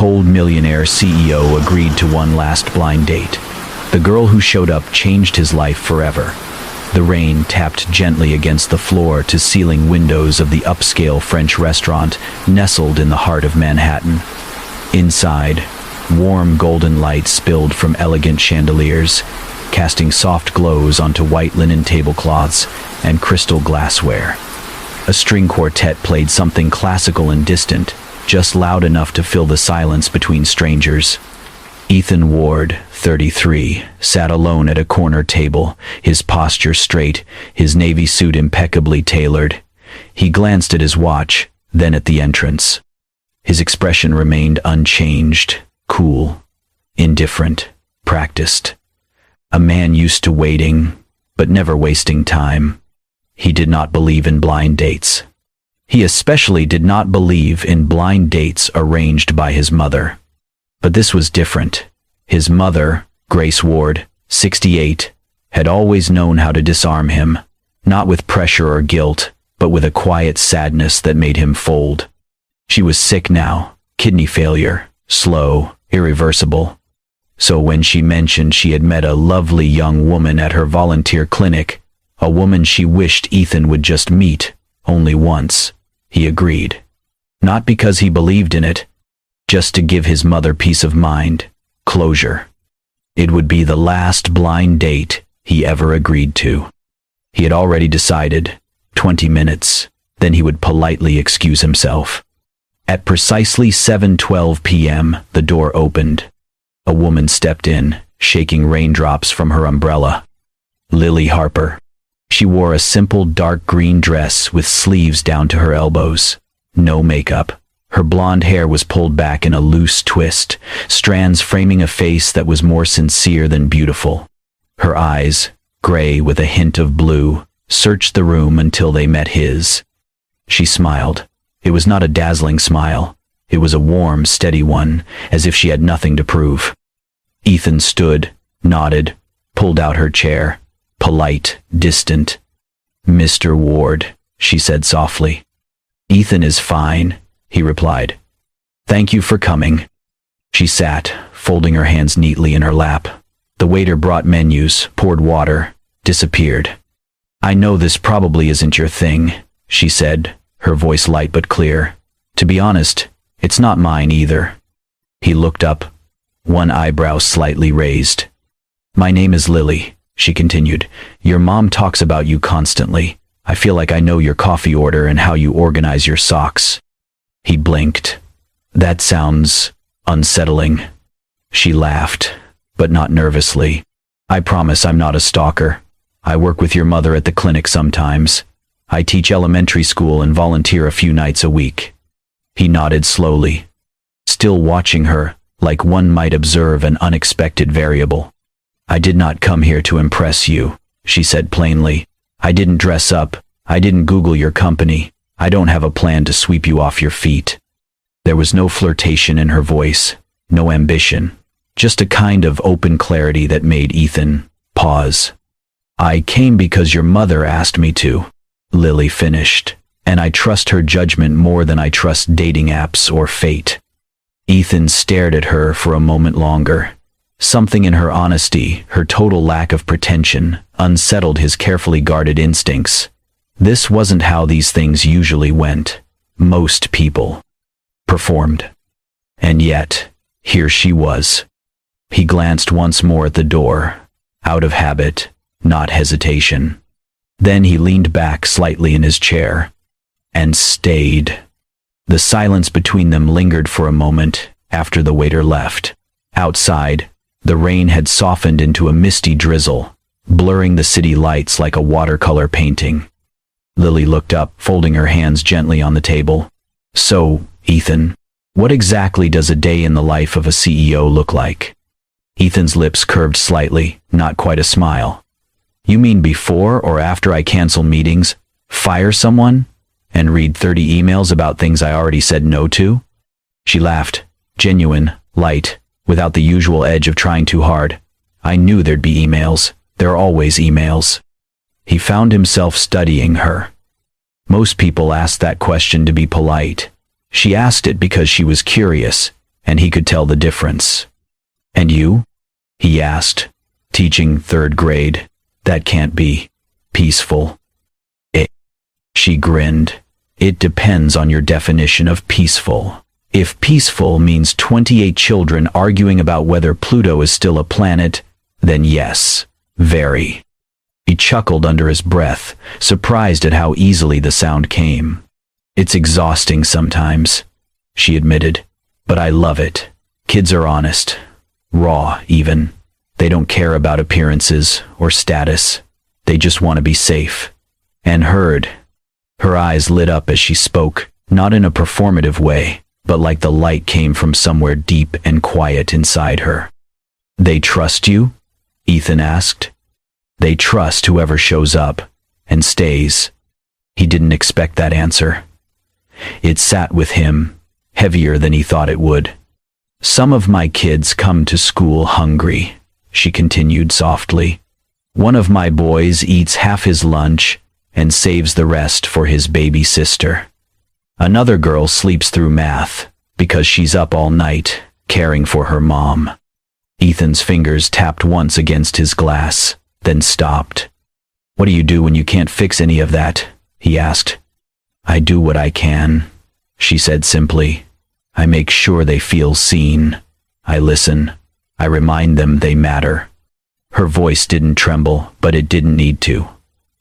cold millionaire CEO agreed to one last blind date. The girl who showed up changed his life forever. The rain tapped gently against the floor-to-ceiling windows of the upscale French restaurant nestled in the heart of Manhattan. Inside, warm golden light spilled from elegant chandeliers, casting soft glows onto white linen tablecloths and crystal glassware. A string quartet played something classical and distant, just loud enough to fill the silence between strangers. Ethan Ward, 33, sat alone at a corner table, his posture straight, his navy suit impeccably tailored. He glanced at his watch, then at the entrance. His expression remained unchanged, cool, indifferent, practiced. A man used to waiting, but never wasting time. He did not believe in blind dates. He especially did not believe in blind dates arranged by his mother. But this was different. His mother, Grace Ward, 68, had always known how to disarm him, not with pressure or guilt, but with a quiet sadness that made him fold. She was sick now, kidney failure, slow, irreversible. So when she mentioned she had met a lovely young woman at her volunteer clinic, a woman she wished Ethan would just meet, only once, he agreed. Not because he believed in it, just to give his mother peace of mind, closure. It would be the last blind date he ever agreed to. He had already decided, 20 minutes, then he would politely excuse himself. At precisely 7:12 p.m., the door opened. A woman stepped in, shaking raindrops from her umbrella. Lily Harper. She wore a simple dark green dress with sleeves down to her elbows. No makeup. Her blonde hair was pulled back in a loose twist, strands framing a face that was more sincere than beautiful. Her eyes, gray with a hint of blue, searched the room until they met his. She smiled. It was not a dazzling smile. It was a warm, steady one, as if she had nothing to prove. Ethan stood, nodded, pulled out her chair, polite, distant. "Mr. Ward," she said softly. "Ethan is fine," he replied. "Thank you for coming." She sat, folding her hands neatly in her lap. The waiter brought menus, poured water, disappeared. "I know this probably isn't your thing," she said, her voice light but clear. "To be honest, it's not mine either." He looked up, one eyebrow slightly raised. "My name is Lily," she continued. "Your mom talks about you constantly. I feel like I know your coffee order and how you organize your socks." He blinked. "That sounds unsettling." She laughed, but not nervously. "I promise I'm not a stalker. I work with your mother at the clinic sometimes. I teach elementary school and volunteer a few nights a week." He nodded slowly, still watching her, like one might observe an unexpected variable. "I did not come here to impress you," she said plainly. "I didn't dress up. I didn't Google your company. I don't have a plan to sweep you off your feet." There was no flirtation in her voice, no ambition, just a kind of open clarity that made Ethan pause. "I came because your mother asked me to," Lily finished, "and I trust her judgment more than I trust dating apps or fate." Ethan stared at her for a moment longer. Something in her honesty, her total lack of pretension, unsettled his carefully guarded instincts. This wasn't how these things usually went. Most people performed. And yet, here she was. He glanced once more at the door, out of habit, not hesitation. Then he leaned back slightly in his chair, and stayed. The silence between them lingered for a moment after the waiter left. Outside, the rain had softened into a misty drizzle, blurring the city lights like a watercolor painting. Lily looked up, folding her hands gently on the table. "So, Ethan, what exactly does a day in the life of a CEO look like?" Ethan's lips curved slightly, not quite a smile. "You mean before or after I cancel meetings, fire someone, and read 30 emails about things I already said no to?" She laughed, genuine, light, without the usual edge of trying too hard. "I knew there'd be emails. There are always emails." He found himself studying her. Most people asked that question to be polite. She asked it because she was curious, and he could tell the difference. "And you?" he asked. "Teaching third grade. That can't be peaceful." She grinned. "It depends on your definition of peaceful. If peaceful means 28 children arguing about whether Pluto is still a planet, then yes, very." He chuckled under his breath, surprised at how easily the sound came. "It's exhausting sometimes," she admitted, "but I love it. Kids are honest, raw even. They don't care about appearances or status. They just want to be safe and heard." Her eyes lit up as she spoke, not in a performative way, but like the light came from somewhere deep and quiet inside her. "They trust you?" Ethan asked. "They trust whoever shows up and stays." He didn't expect that answer. It sat with him, heavier than he thought it would. "Some of my kids come to school hungry," she continued softly. "One of my boys eats half his lunch and saves the rest for his baby sister. Another girl sleeps through math because she's up all night caring for her mom." Ethan's fingers tapped once against his glass, then stopped. "What do you do when you can't fix any of that?" he asked. "I do what I can," she said simply. "I make sure they feel seen. I listen. I remind them they matter." Her voice didn't tremble, but it didn't need to.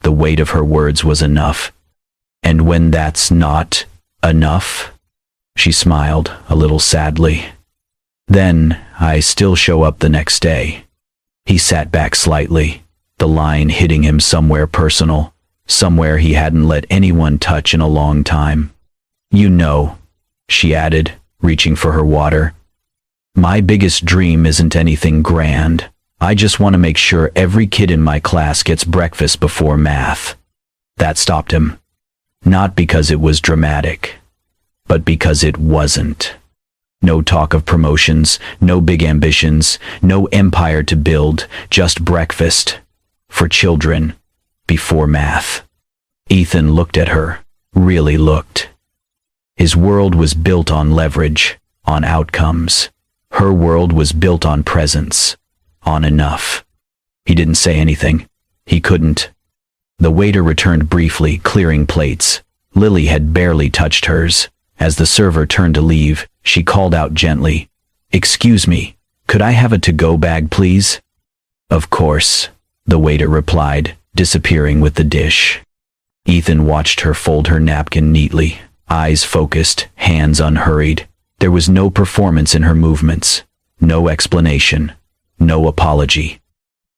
The weight of her words was enough. "And when that's not enough?" She smiled, a little sadly. "Then I still show up the next day." He sat back slightly, the line hitting him somewhere personal, somewhere he hadn't let anyone touch in a long time. "You know," she added, reaching for her water, "my biggest dream isn't anything grand. I just want to make sure every kid in my class gets breakfast before math." That stopped him. Not because it was dramatic, but because it wasn't. No talk of promotions, no big ambitions, no empire to build, just breakfast. For children. Before math. Ethan looked at her, really looked. His world was built on leverage, on outcomes. Her world was built on presence, on enough. He didn't say anything. He couldn't. The waiter returned briefly, clearing plates. Lily had barely touched hers. As the server turned to leave, she called out gently, "Excuse me, could I have a to-go bag, please?" "Of course," the waiter replied, disappearing with the dish. Ethan watched her fold her napkin neatly, eyes focused, hands unhurried. There was no performance in her movements, no explanation, no apology.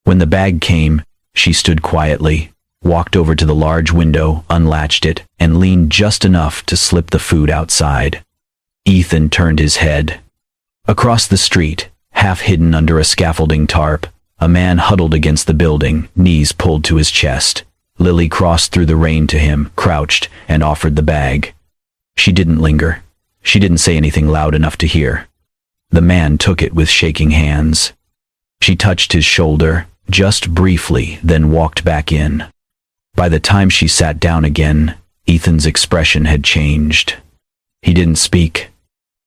When the bag came, she stood quietly, walked over to the large window, unlatched it, and leaned just enough to slip the food outside. Ethan turned his head. Across the street, half hidden under a scaffolding tarp, a man huddled against the building, knees pulled to his chest. Lily crossed through the rain to him, crouched, and offered the bag. She didn't linger. She didn't say anything loud enough to hear. The man took it with shaking hands. She touched his shoulder, just briefly, then walked back in. By the time she sat down again, Ethan's expression had changed. He didn't speak.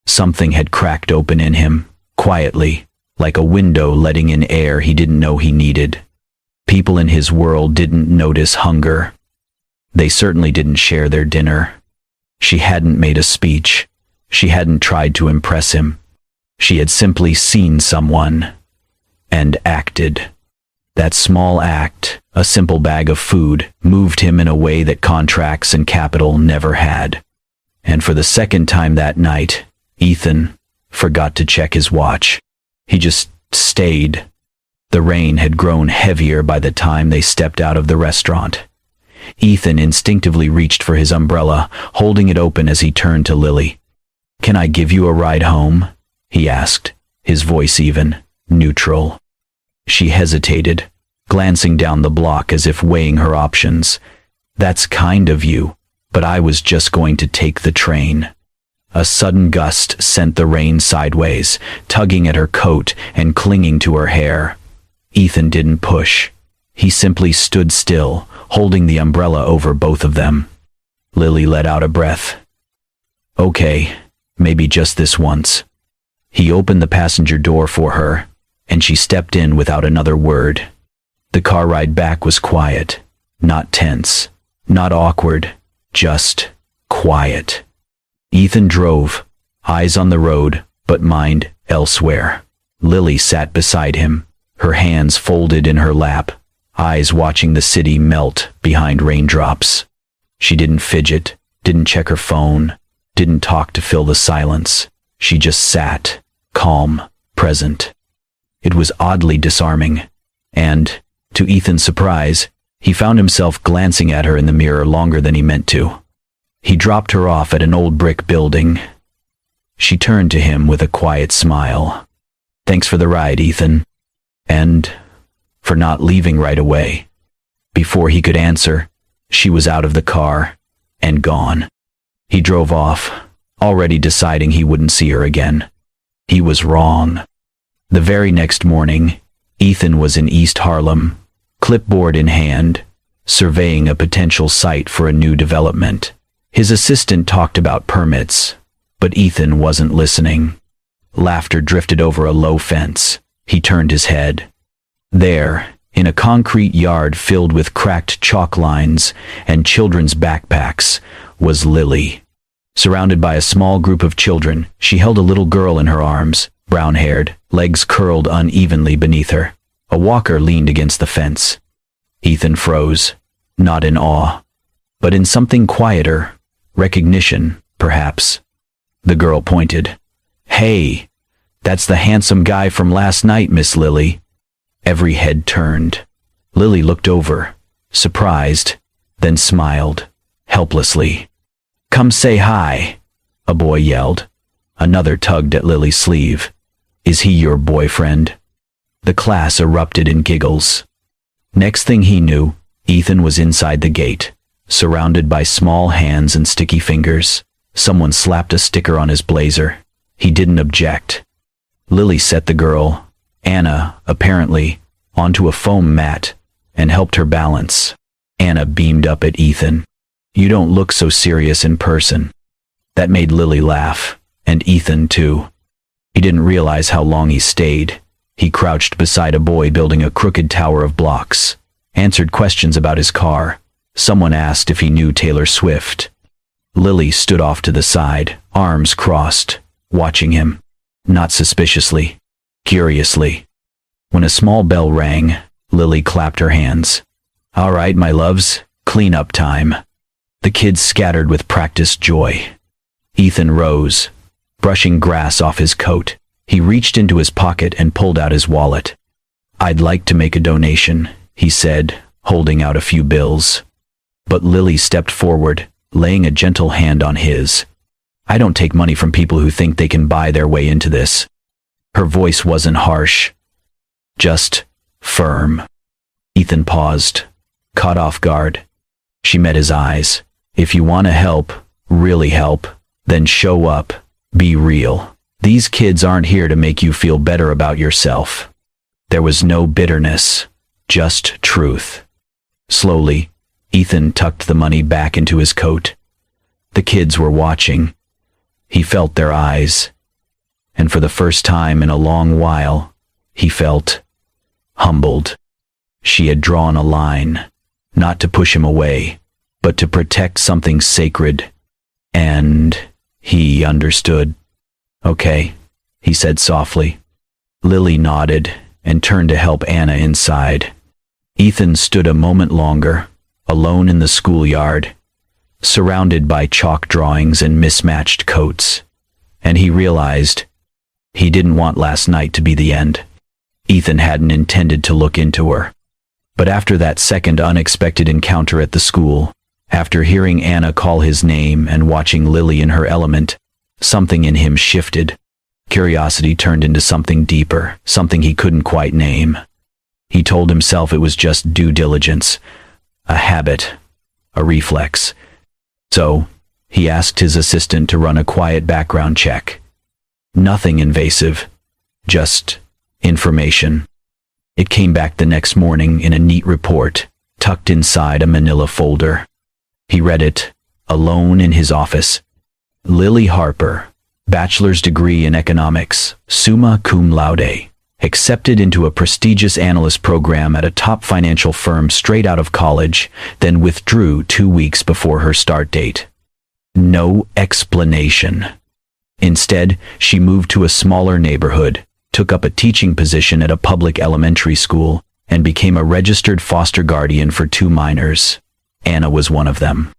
Something had cracked open in him, quietly, like a window letting in air he didn't know he needed. People in his world didn't notice hunger. They certainly didn't share their dinner. She hadn't made a speech. She hadn't tried to impress him. She had simply seen someone and acted. That small act, a simple bag of food, moved him in a way that contracts and capital never had. And for the second time that night, Ethan forgot to check his watch. He just stayed. The rain had grown heavier by the time they stepped out of the restaurant. Ethan instinctively reached for his umbrella, holding it open as he turned to Lily. "Can I give you a ride home?" he asked, his voice even, neutral. She hesitated, glancing down the block as if weighing her options. "That's kind of you, but I was just going to take the train." A sudden gust sent the rain sideways, tugging at her coat and clinging to her hair. Ethan didn't push. He simply stood still, holding the umbrella over both of them. Lily let out a breath. "Okay, maybe just this once." He opened the passenger door for her, and she stepped in without another word. The car ride back was quiet, not tense, not awkward, just quiet. Ethan drove, eyes on the road, but mind elsewhere. Lily sat beside him, her hands folded in her lap, eyes watching the city melt behind raindrops. She didn't fidget, didn't check her phone, didn't talk to fill the silence. She just sat, calm, present. It was oddly disarming, and, to Ethan's surprise, he found himself glancing at her in the mirror longer than he meant to. He dropped her off at an old brick building. She turned to him with a quiet smile. "Thanks for the ride, Ethan. And for not leaving right away." Before he could answer, she was out of the car and gone. He drove off, already deciding he wouldn't see her again. He was wrong. The very next morning, Ethan was in East Harlem, clipboard in hand, surveying a potential site for a new development. His assistant talked about permits, but Ethan wasn't listening. Laughter drifted over a low fence. He turned his head. There, in a concrete yard filled with cracked chalk lines and children's backpacks, was Lily. Surrounded by a small group of children, she held a little girl in her arms, brown-haired, legs curled unevenly beneath her. A walker leaned against the fence. Ethan froze, not in awe, but in something quieter, recognition, perhaps. The girl pointed. "Hey, that's the handsome guy from last night, Miss Lily." Every head turned. Lily looked over, surprised, then smiled, helplessly. "Come say hi," a boy yelled. Another tugged at Lily's sleeve. "Is he your boyfriend?" The class erupted in giggles. Next thing he knew, Ethan was inside the gate, surrounded by small hands and sticky fingers. Someone slapped a sticker on his blazer. He didn't object. Lily set the girl, Anna, apparently, onto a foam mat and helped her balance. Anna beamed up at Ethan. "You don't look so serious in person." That made Lily laugh, and Ethan too. He didn't realize how long he stayed. He crouched beside a boy building a crooked tower of blocks, answered questions about his car. Someone asked if he knew Taylor Swift. Lily stood off to the side, arms crossed, watching him. Not suspiciously, curiously. When a small bell rang, Lily clapped her hands. "All right, my loves, clean up time." The kids scattered with practiced joy. Ethan rose, brushing grass off his coat. He reached into his pocket and pulled out his wallet. "I'd like to make a donation," he said, holding out a few bills. But Lily stepped forward, laying a gentle hand on his. "I don't take money from people who think they can buy their way into this." Her voice wasn't harsh, just firm. Ethan paused, caught off guard. She met his eyes. "If you want to help, really help, then show up, be real. These kids aren't here to make you feel better about yourself." There was no bitterness, just truth. Slowly, Ethan tucked the money back into his coat. The kids were watching. He felt their eyes, and for the first time in a long while, he felt humbled. She had drawn a line, not to push him away, but to protect something sacred. And he understood. "Okay," he said softly. Lily nodded and turned to help Anna inside. Ethan stood a moment longer, alone in the schoolyard, surrounded by chalk drawings and mismatched coats, and he realized he didn't want last night to be the end. Ethan hadn't intended to look into her. But after that second unexpected encounter at the school, after hearing Anna call his name and watching Lily in her element, something in him shifted. Curiosity turned into something deeper, something he couldn't quite name. He told himself it was just due diligence, a habit, a reflex. So, he asked his assistant to run a quiet background check. Nothing invasive, just information. It came back the next morning in a neat report, tucked inside a manila folder. He read it, alone in his office. Lily Harper, bachelor's degree in economics, summa cum laude, accepted into a prestigious analyst program at a top financial firm straight out of college, then withdrew 2 weeks before her start date. No explanation. Instead, she moved to a smaller neighborhood, took up a teaching position at a public elementary school, and became a registered foster guardian for 2 minors. Anna was one of them.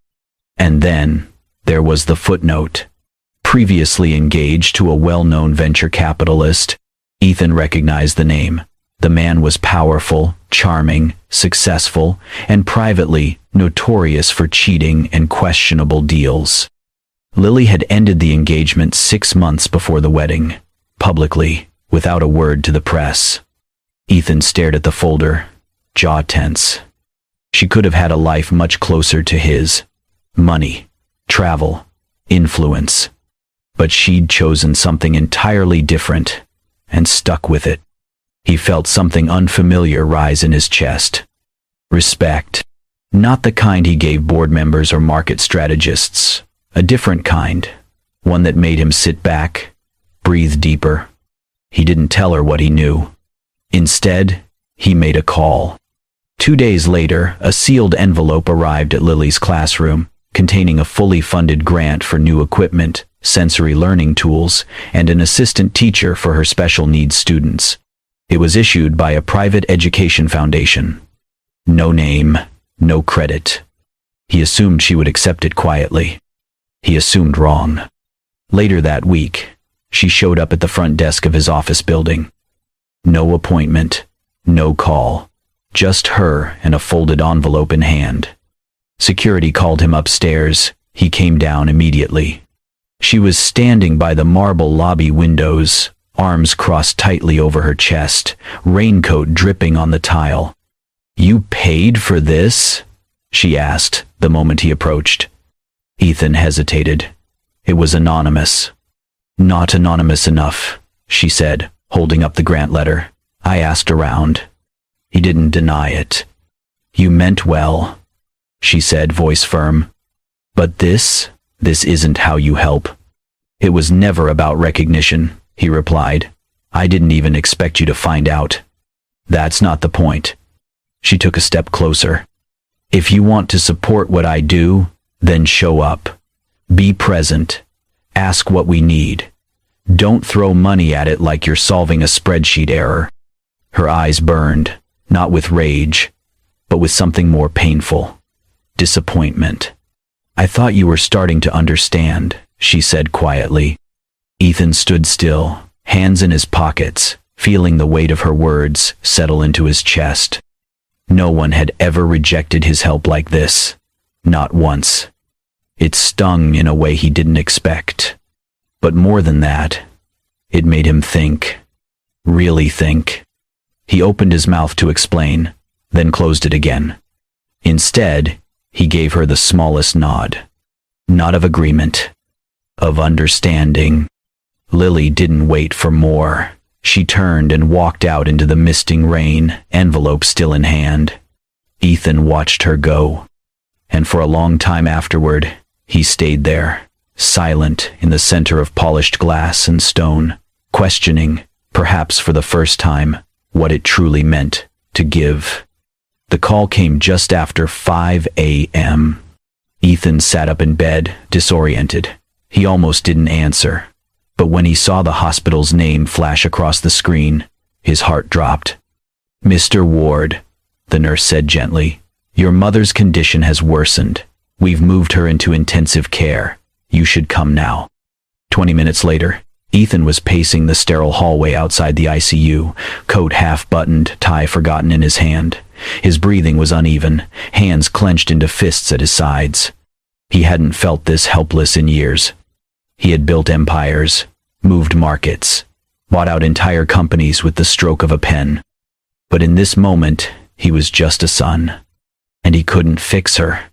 And then, there was the footnote. Previously engaged to a well-known venture capitalist, Ethan recognized the name. The man was powerful, charming, successful, and privately notorious for cheating and questionable deals. Lily had ended the engagement 6 months before the wedding, publicly, without a word to the press. Ethan stared at the folder, jaw tense. She could have had a life much closer to his. Money, travel, influence. But she'd chosen something entirely different, and stuck with it. He felt something unfamiliar rise in his chest. Respect. Not the kind he gave board members or market strategists. A different kind. One that made him sit back, breathe deeper. He didn't tell her what he knew. Instead, he made a call. 2 days later, a sealed envelope arrived at Lily's classroom, containing a fully funded grant for new equipment, sensory learning tools, and an assistant teacher for her special needs students. It was issued by a private education foundation. No name, no credit. He assumed she would accept it quietly. He assumed wrong. Later that week, she showed up at the front desk of his office building. No appointment, no call, just her and a folded envelope in hand. Security called him upstairs. He came down immediately. She was standing by the marble lobby windows, arms crossed tightly over her chest, raincoat dripping on the tile. "You paid for this?" she asked the moment he approached. Ethan hesitated. It was anonymous. "Not anonymous enough," she said, holding up the grant letter. "I asked around." He didn't deny it. "You meant well," she said, voice firm. "But this isn't how you help." "It was never about recognition," he replied. "I didn't even expect you to find out." "That's not the point." She took a step closer. "If you want to support what I do, then show up. Be present. Ask what we need. Don't throw money at it like you're solving a spreadsheet error." Her eyes burned, not with rage, but with something more painful. Disappointment. "I thought you were starting to understand," she said quietly. Ethan stood still, hands in his pockets, feeling the weight of her words settle into his chest. No one had ever rejected his help like this. Not once. It stung in a way he didn't expect. But more than that, it made him think. Really think. He opened his mouth to explain, then closed it again. Instead, he gave her the smallest nod. Not of agreement. Of understanding. Lily didn't wait for more. She turned and walked out into the misting rain, envelope still in hand. Ethan watched her go. And for a long time afterward, he stayed there, silent in the center of polished glass and stone, questioning, perhaps for the first time, what it truly meant to give. The call came just after 5 a.m. Ethan sat up in bed, disoriented. He almost didn't answer. But when he saw the hospital's name flash across the screen, his heart dropped. "Mr. Ward," the nurse said gently, "your mother's condition has worsened. We've moved her into intensive care. You should come now." 20 minutes later, Ethan was pacing the sterile hallway outside the ICU, coat half-buttoned, tie forgotten in his hand. His breathing was uneven, hands clenched into fists at his sides. He hadn't felt this helpless in years. He had built empires, moved markets, bought out entire companies with the stroke of a pen. But in this moment, he was just a son. And he couldn't fix her.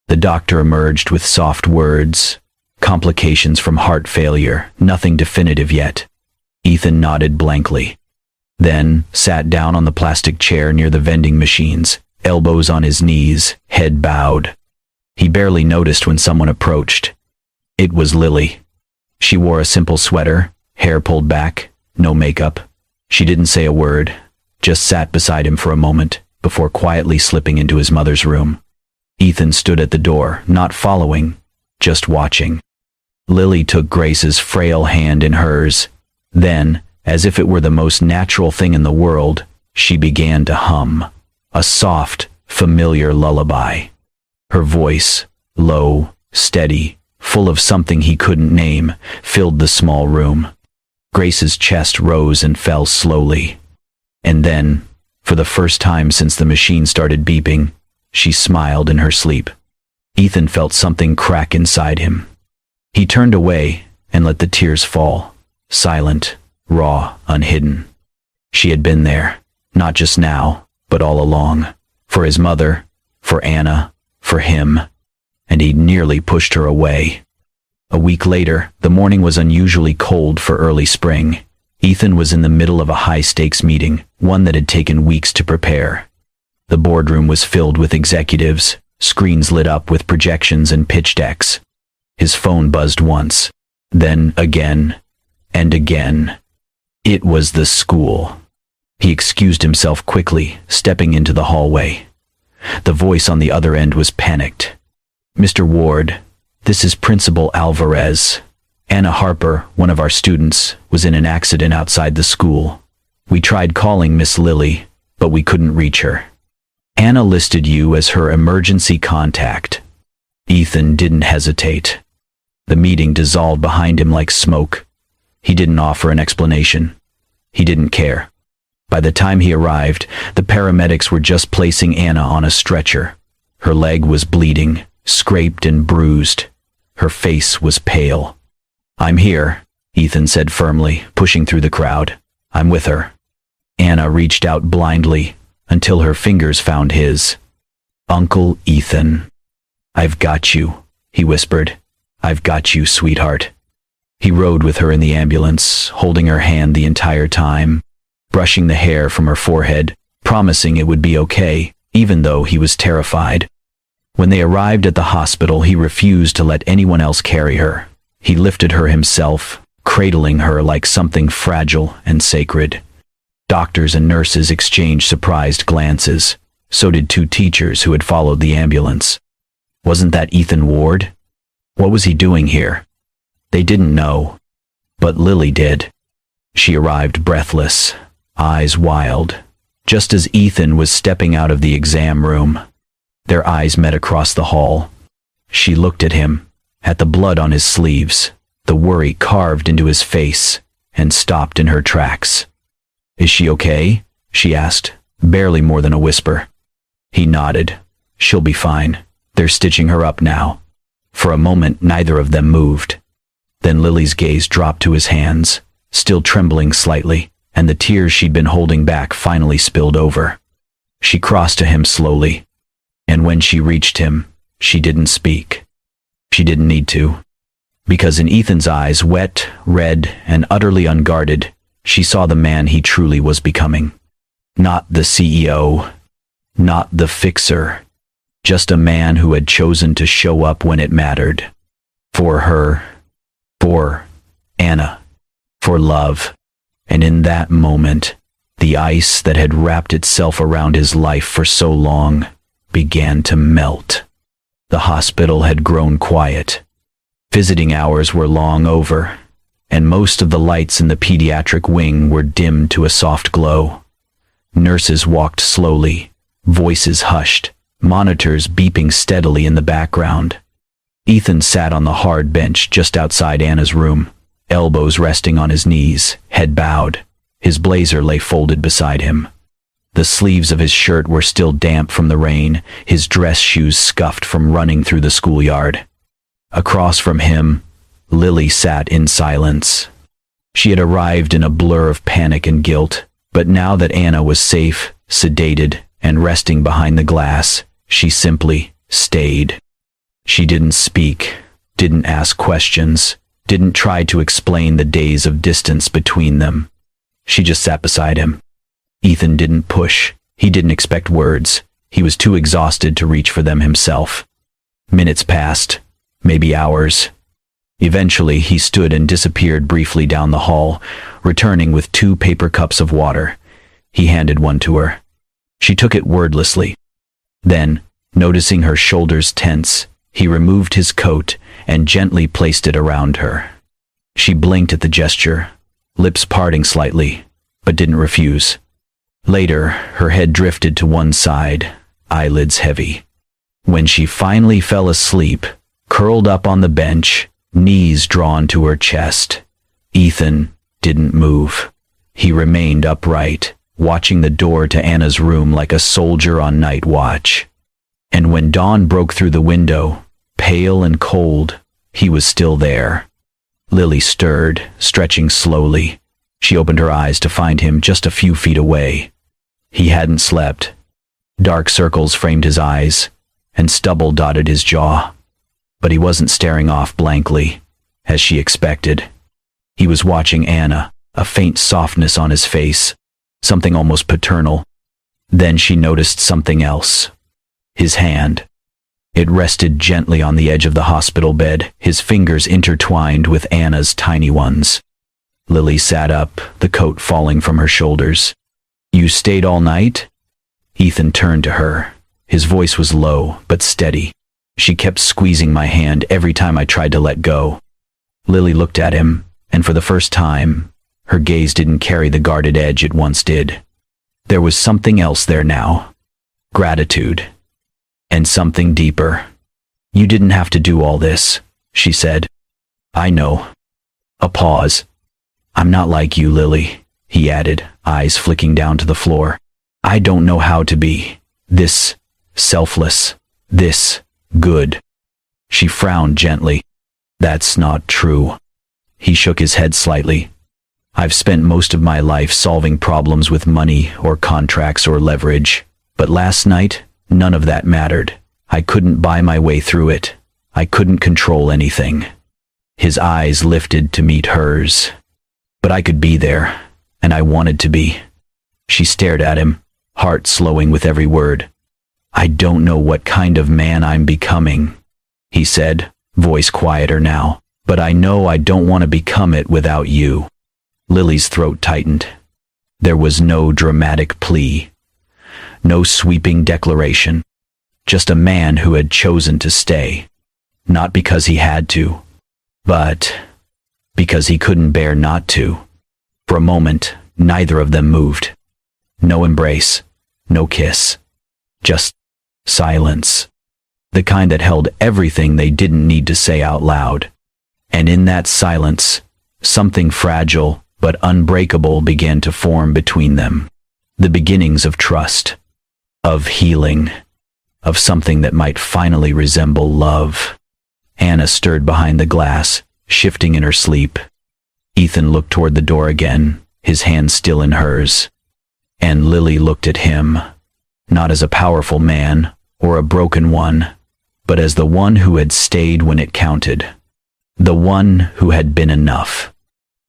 The doctor emerged with soft words. Complications from heart failure, nothing definitive yet. Ethan nodded blankly. Then sat down on the plastic chair near the vending machines, elbows on his knees, head bowed. He barely noticed when someone approached. It was Lily. She wore a simple sweater, hair pulled back, no makeup. She didn't say a word, just sat beside him for a moment, before quietly slipping into his mother's room. Ethan stood at the door, not following, just watching. Lily took Grace's frail hand in hers. Then, as if it were the most natural thing in the world, she began to hum, a soft, familiar lullaby. Her voice, low, steady, full of something he couldn't name, filled the small room. Grace's chest rose and fell slowly. And then, for the first time since the machine started beeping, she smiled in her sleep. Ethan felt something crack inside him. He turned away and let the tears fall, silent, raw, unhidden. She had been there, not just now, but all along, for his mother, for Anna, for him, and he'd nearly pushed her away. A week later, the morning was unusually cold for early spring. Ethan was in the middle of a high-stakes meeting, one that had taken weeks to prepare. The boardroom was filled with executives, screens lit up with projections and pitch decks. His phone buzzed once, then again, and again. It was the school. He excused himself quickly, stepping into the hallway. The voice on the other end was panicked. "Mr. Ward, this is Principal Alvarez. Anna Harper, one of our students, was in an accident outside the school. We tried calling Miss Lily, but we couldn't reach her. Anna listed you as her emergency contact." Ethan didn't hesitate. The meeting dissolved behind him like smoke. He didn't offer an explanation. He didn't care. By the time he arrived, the paramedics were just placing Anna on a stretcher. Her leg was bleeding, scraped and bruised. Her face was pale. "I'm here," Ethan said firmly, pushing through the crowd. "I'm with her." Anna reached out blindly, until her fingers found his. "Uncle Ethan." "I've got you," he whispered. "I've got you, sweetheart." He rode with her in the ambulance, holding her hand the entire time, brushing the hair from her forehead, promising it would be okay, even though he was terrified. When they arrived at the hospital, he refused to let anyone else carry her. He lifted her himself, cradling her like something fragile and sacred. Doctors and nurses exchanged surprised glances. So did two teachers who had followed the ambulance. Wasn't that Ethan Ward? What was he doing here? They didn't know. But Lily did. She arrived breathless, eyes wild, just as Ethan was stepping out of the exam room. Their eyes met across the hall. She looked at him, at the blood on his sleeves, the worry carved into his face, and stopped in her tracks. "Is she okay?" she asked, barely more than a whisper. He nodded. "She'll be fine. They're stitching her up now." For a moment, neither of them moved. Then Lily's gaze dropped to his hands, still trembling slightly, and the tears she'd been holding back finally spilled over. She crossed to him slowly, and when she reached him, she didn't speak. She didn't need to. Because in Ethan's eyes, wet, red, and utterly unguarded, she saw the man he truly was becoming. Not the CEO, not the fixer, just a man who had chosen to show up when it mattered. For her, for Anna, for love. And in that moment, the ice that had wrapped itself around his life for so long began to melt. The hospital had grown quiet. Visiting hours were long over, and most of the lights in the pediatric wing were dimmed to a soft glow. Nurses walked slowly, voices hushed, monitors beeping steadily in the background. Ethan sat on the hard bench just outside Anna's room, elbows resting on his knees, head bowed. His blazer lay folded beside him. The sleeves of his shirt were still damp from the rain, his dress shoes scuffed from running through the schoolyard. Across from him, Lily sat in silence. She had arrived in a blur of panic and guilt, but now that Anna was safe, sedated, and resting behind the glass, she simply stayed. She didn't speak, didn't ask questions, didn't try to explain the days of distance between them. She just sat beside him. Ethan didn't push. He didn't expect words. He was too exhausted to reach for them himself. Minutes passed, maybe hours. Eventually, he stood and disappeared briefly down the hall, returning with 2 paper cups of water. He handed one to her. She took it wordlessly. Then, noticing her shoulders tense, he removed his coat and gently placed it around her. She blinked at the gesture, lips parting slightly, but didn't refuse. Later, her head drifted to one side, eyelids heavy. When she finally fell asleep, curled up on the bench, knees drawn to her chest, Ethan didn't move. He remained upright, watching the door to Anna's room like a soldier on night watch. And when dawn broke through the window, pale and cold, he was still there. Lily stirred, stretching slowly. She opened her eyes to find him just a few feet away. He hadn't slept. Dark circles framed his eyes, and stubble dotted his jaw. But he wasn't staring off blankly, as she expected. He was watching Anna, a faint softness on his face, something almost paternal. Then she noticed something else. His hand. It rested gently on the edge of the hospital bed, his fingers intertwined with Anna's tiny ones. Lily sat up, the coat falling from her shoulders. "You stayed all night?" Ethan turned to her. His voice was low, but steady. "She kept squeezing my hand every time I tried to let go." Lily looked at him, and for the first time, her gaze didn't carry the guarded edge it once did. There was something else there now. Gratitude. And something deeper. "You didn't have to do all this," she said. "I know." A pause. "I'm not like you, Lily," he added, eyes flicking down to the floor. "I don't know how to be this selfless, this good." She frowned gently. "That's not true." He shook his head slightly. "I've spent most of my life solving problems with money or contracts or leverage, but last night, none of that mattered. I couldn't buy my way through it. I couldn't control anything." His eyes lifted to meet hers. "But I could be there, and I wanted to be." She stared at him, heart slowing with every word. "I don't know what kind of man I'm becoming," he said, voice quieter now, "but I know I don't want to become it without you." Lily's throat tightened. There was no dramatic plea, no sweeping declaration, just a man who had chosen to stay, not because he had to, but because he couldn't bear not to. For a moment, neither of them moved. No embrace, no kiss, just silence. The kind that held everything they didn't need to say out loud. And in that silence, something fragile but unbreakable began to form between them. The beginnings of trust, of healing, of something that might finally resemble love. Anna stirred behind the glass, shifting in her sleep. Ethan looked toward the door again, his hand still in hers. And Lily looked at him, not as a powerful man or a broken one, but as the one who had stayed when it counted, the one who had been enough.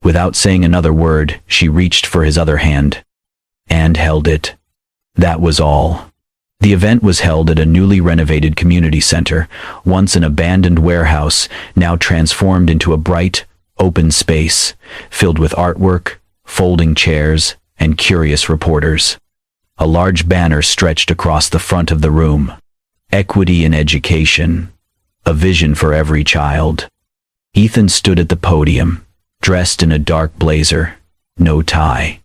Without saying another word, she reached for his other hand and held it. That was all. The event was held at a newly renovated community center, once an abandoned warehouse, now transformed into a bright, open space, filled with artwork, folding chairs, and curious reporters. A large banner stretched across the front of the room. Equity in education. A vision for every child. Ethan stood at the podium, dressed in a dark blazer, no tie.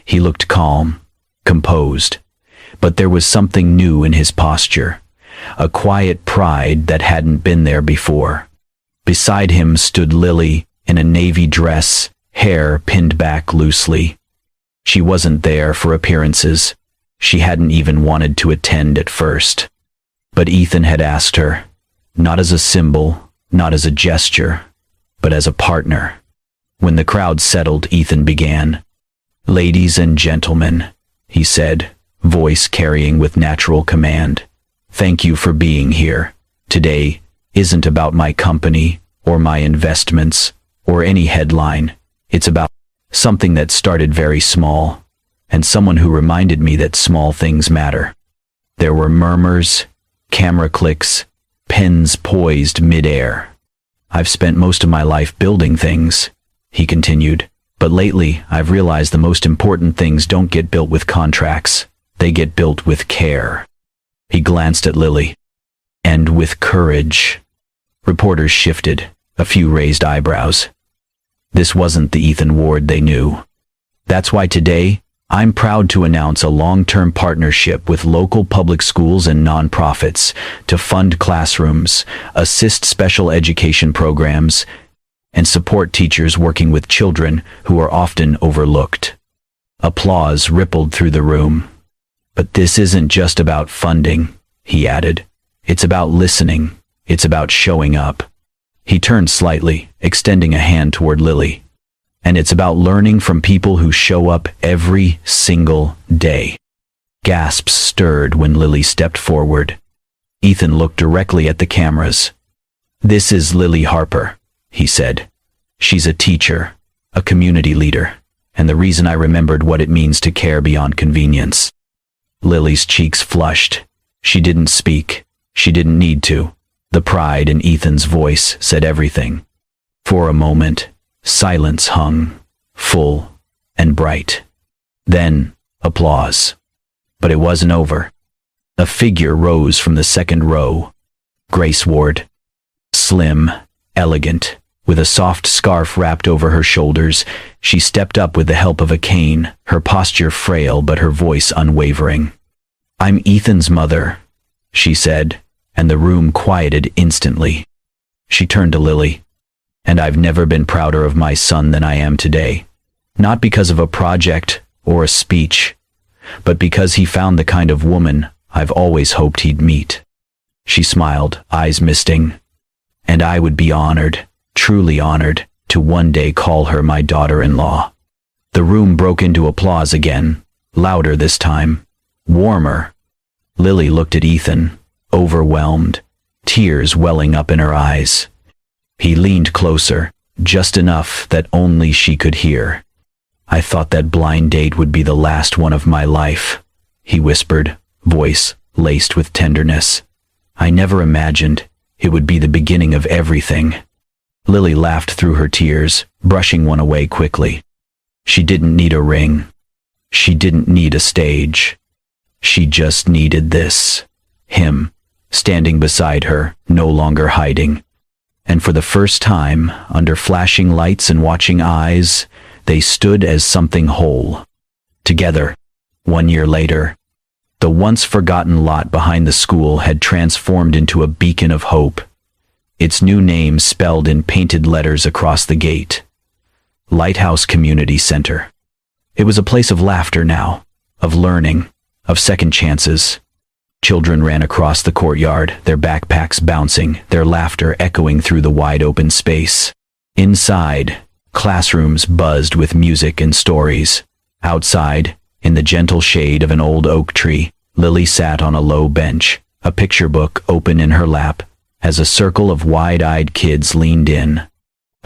He looked calm, composed, but there was something new in his posture, a quiet pride that hadn't been there before. Beside him stood Lily in a navy dress, hair pinned back loosely. She wasn't there for appearances. She hadn't even wanted to attend at first. But Ethan had asked her, not as a symbol, not as a gesture, but as a partner. When the crowd settled, Ethan began. "Ladies and gentlemen," he said, voice carrying with natural command, "thank you for being here. Today isn't about my company or my investments or any headline. It's about something that started very small, and someone who reminded me that small things matter." There were murmurs, camera clicks, pens poised midair. I've spent most of my life building things," he continued. "But lately, I've realized the most important things don't get built with contracts. They get built with care." He glanced at Lily. "And with courage." Reporters shifted, a few raised eyebrows. This wasn't the Ethan Ward they knew. That's why today, I'm proud to announce a long-term partnership with local public schools and nonprofits to fund classrooms, assist special education programs, and support teachers working with children who are often overlooked. Applause rippled through the room. "But this isn't just about funding," he added. "It's about listening. It's about showing up." He turned slightly, extending a hand toward Lily. "And it's about learning from people who show up every single day." Gasps stirred when Lily stepped forward. Ethan looked directly at the cameras. "This is Lily Harper," he said. "She's a teacher, a community leader, and the reason I remembered what it means to care beyond convenience." Lily's cheeks flushed. She didn't speak. She didn't need to. The pride in Ethan's voice said everything. For a moment, silence hung, full and bright. Then, applause. But it wasn't over. A figure rose from the second row. Grace Ward. Slim, elegant, with a soft scarf wrapped over her shoulders, she stepped up with the help of a cane, her posture frail but her voice unwavering. "I'm Ethan's mother," she said, and the room quieted instantly. She turned to Lily. "And I've never been prouder of my son than I am today. Not because of a project or a speech, but because he found the kind of woman I've always hoped he'd meet." She smiled, eyes misting. "And I would be honored, truly honored, to one day call her my daughter-in-law." The room broke into applause again, louder this time, warmer. Lily looked at Ethan, overwhelmed, tears welling up in her eyes. He leaned closer, just enough that only she could hear. "I thought that blind date would be the last one of my life," he whispered, voice laced with tenderness. "I never imagined it would be the beginning of everything." Lily laughed through her tears, brushing one away quickly. She didn't need a ring. She didn't need a stage. She just needed this. Him, standing beside her, no longer hiding. And for the first time, under flashing lights and watching eyes, they stood as something whole. Together, 1 year later, the once forgotten lot behind the school had transformed into a beacon of hope, its new name spelled in painted letters across the gate. Lighthouse Community Center. It was a place of laughter now, of learning, of second chances. Children ran across the courtyard, their backpacks bouncing, their laughter echoing through the wide-open space. Inside, classrooms buzzed with music and stories. Outside, in the gentle shade of an old oak tree, Lily sat on a low bench, a picture book open in her lap, as a circle of wide-eyed kids leaned in.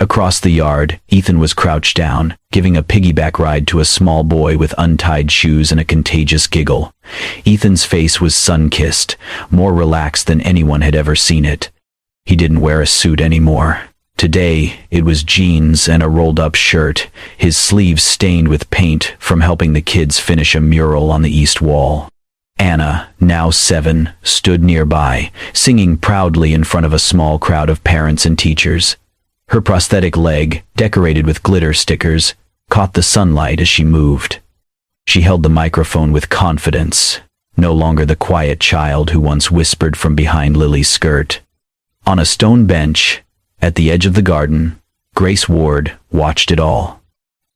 Across the yard, Ethan was crouched down, giving a piggyback ride to a small boy with untied shoes and a contagious giggle. Ethan's face was sun-kissed, more relaxed than anyone had ever seen it. He didn't wear a suit anymore. Today, it was jeans and a rolled-up shirt, his sleeves stained with paint from helping the kids finish a mural on the east wall. Anna, now 7, stood nearby, singing proudly in front of a small crowd of parents and teachers. Her prosthetic leg, decorated with glitter stickers, caught the sunlight as she moved. She held the microphone with confidence, no longer the quiet child who once whispered from behind Lily's skirt. On a stone bench, at the edge of the garden, Grace Ward watched it all.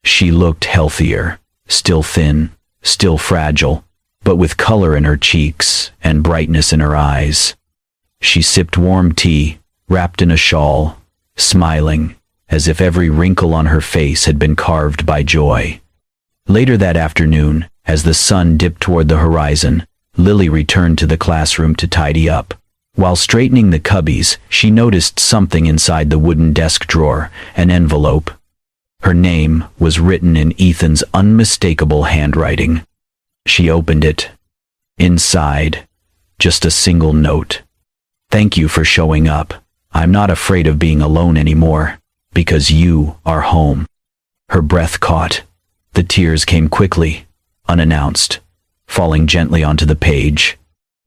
She looked healthier, still thin, still fragile, but with color in her cheeks and brightness in her eyes. She sipped warm tea, wrapped in a shawl, smiling, as if every wrinkle on her face had been carved by joy. Later that afternoon, as the sun dipped toward the horizon, Lily returned to the classroom to tidy up. While straightening the cubbies, she noticed something inside the wooden desk drawer, an envelope. Her name was written in Ethan's unmistakable handwriting. She opened it. Inside, just a single note. "Thank you for showing up. I'm not afraid of being alone anymore, because you are home." Her breath caught. The tears came quickly, unannounced, falling gently onto the page.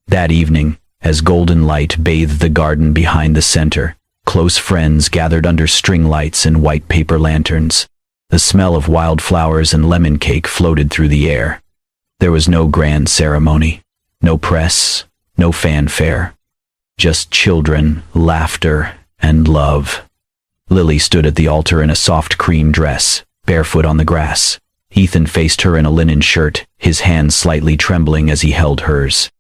That evening, as golden light bathed the garden behind the center, close friends gathered under string lights and white paper lanterns. The smell of wildflowers and lemon cake floated through the air. There was no grand ceremony, no press, no fanfare. Just children, laughter, and love. Lily stood at the altar in a soft cream dress, barefoot on the grass. Ethan faced her in a linen shirt, his hands slightly trembling as he held hers.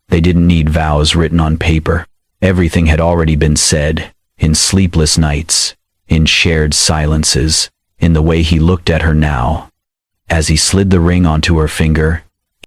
They didn't need vows written on paper. Everything had already been said, in sleepless nights, in shared silences, in the way he looked at her now. As he slid the ring onto her finger,